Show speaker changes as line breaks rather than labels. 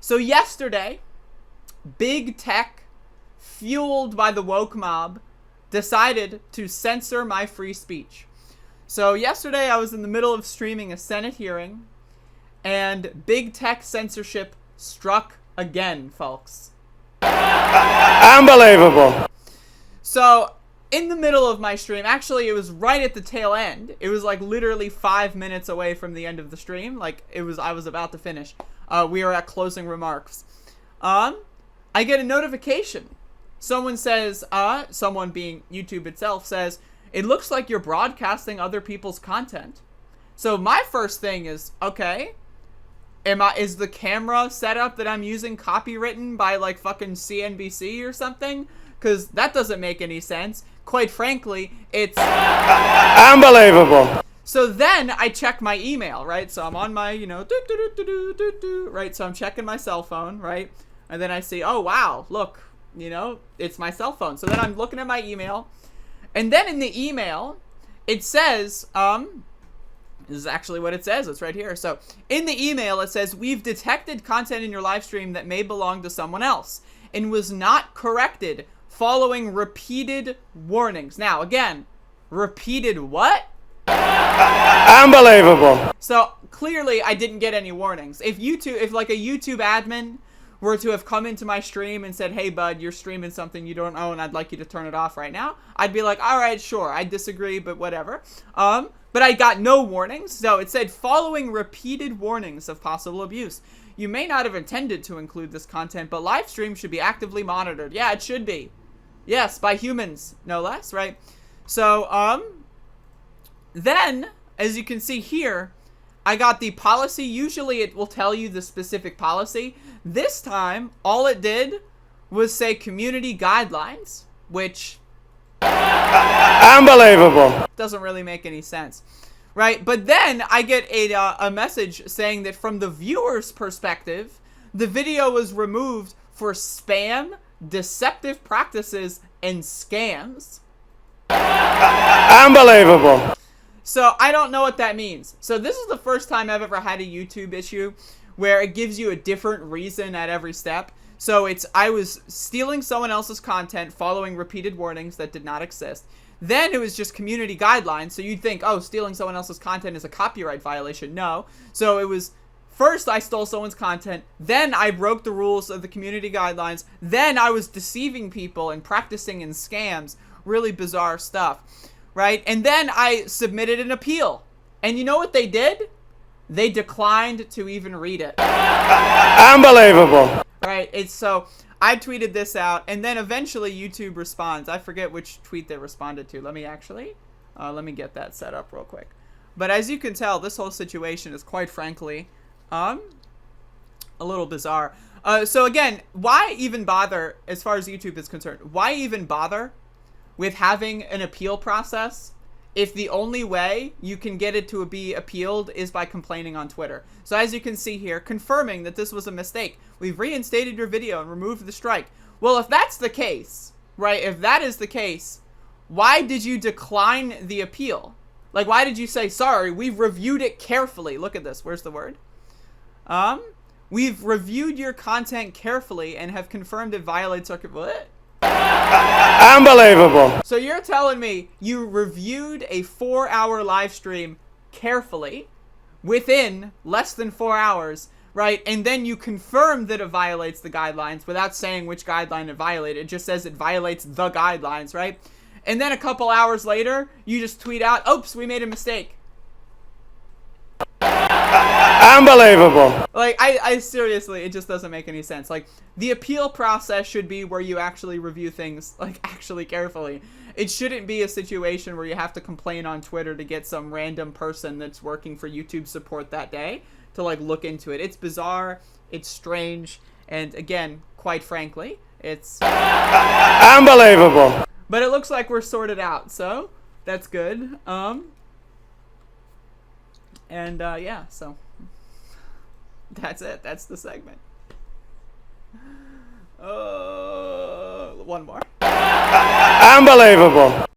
So yesterday, big tech, fueled by the woke mob, decided to censor my free speech. So yesterday I was in the middle of streaming a Senate hearing, and big tech censorship struck again, folks.
Unbelievable.
So in the middle of my stream, actually it was right at the tail end. It was like literally 5 minutes away from the end of the stream. Like I was about to finish. We are at closing remarks. I get a notification. Someone says, someone being YouTube itself says, it looks like you're broadcasting other people's content. So my first thing is, okay, is the camera setup that I'm using copywritten by like fucking CNBC or something? Because that doesn't make any sense. Quite frankly, it's
unbelievable.
So then I check my email, right? So I'm on my, right? So I'm checking my cell phone, right? And then I see, oh wow, look, it's my cell phone. So then I'm looking at my email. And then in the email, it says, this is actually what it says. It's right here. So in the email, it says, we've detected content in your live stream that may belong to someone else and was not corrected following repeated warnings. Now, again, repeated what?
Unbelievable.
So clearly I didn't get any warnings. If like a YouTube admin were to have come into my stream and said, hey bud, you're streaming something you don't own, I'd like you to turn it off right now, I'd be like, all right, sure, I disagree, but whatever. But I got no warnings. So it said, following repeated warnings of possible abuse, you may not have intended to include this content, but live stream should be actively monitored. Yeah, it should be. Yes, by humans, no less, right? So, then, as you can see here, I got the policy. Usually it will tell you the specific policy. This time, all it did was say community guidelines, which
unbelievable.
Doesn't really make any sense, right? But then I get a message saying that from the viewer's perspective, the video was removed for spam, deceptive practices, and scams.
Unbelievable.
So I don't know what that means. So this is the first time I've ever had a YouTube issue where it gives you a different reason at every step. So I was stealing someone else's content following repeated warnings that did not exist. Then it was just community guidelines. So you'd think, oh, stealing someone else's content is a copyright violation. No. So it was, first I stole someone's content. Then I broke the rules of the community guidelines. Then I was deceiving people and practicing in scams. Really bizarre stuff. Right? And then I submitted an appeal. And you know what they did? They declined to even read it.
Unbelievable.
Right? So I tweeted this out, and then eventually YouTube responds. I forget which tweet they responded to. Let me get that set up real quick. But as you can tell, this whole situation is quite frankly a little bizarre. So again, why even bother, as far as YouTube is concerned, why even bother with having an appeal process if the only way you can get it to be appealed is by complaining on Twitter? So as you can see here, confirming that this was a mistake. We've reinstated your video and removed the strike. Well, if that's the case, right, if that is the case, why did you decline the appeal? Like, why did you say, sorry, we've reviewed it carefully. Look at this. Where's the word? We've reviewed your content carefully and have confirmed it violates our... What?
Unbelievable.
So you're telling me you reviewed a 4-hour live stream carefully within less than 4 hours, right? And then you confirm that it violates the guidelines without saying which guideline it violated. It just says it violates the guidelines, right? And then a couple hours later, you just tweet out, oops, we made a mistake.
Unbelievable.
Like, I seriously, it just doesn't make any sense. Like, the appeal process should be where you actually review things, like, actually carefully. It shouldn't be a situation where you have to complain on Twitter to get some random person that's working for YouTube support that day to, like, look into it. It's bizarre, it's strange, and again, quite frankly, it's...
Unbelievable.
But it looks like we're sorted out, so that's good. Yeah, so that's it. That's the segment. One more.
Unbelievable.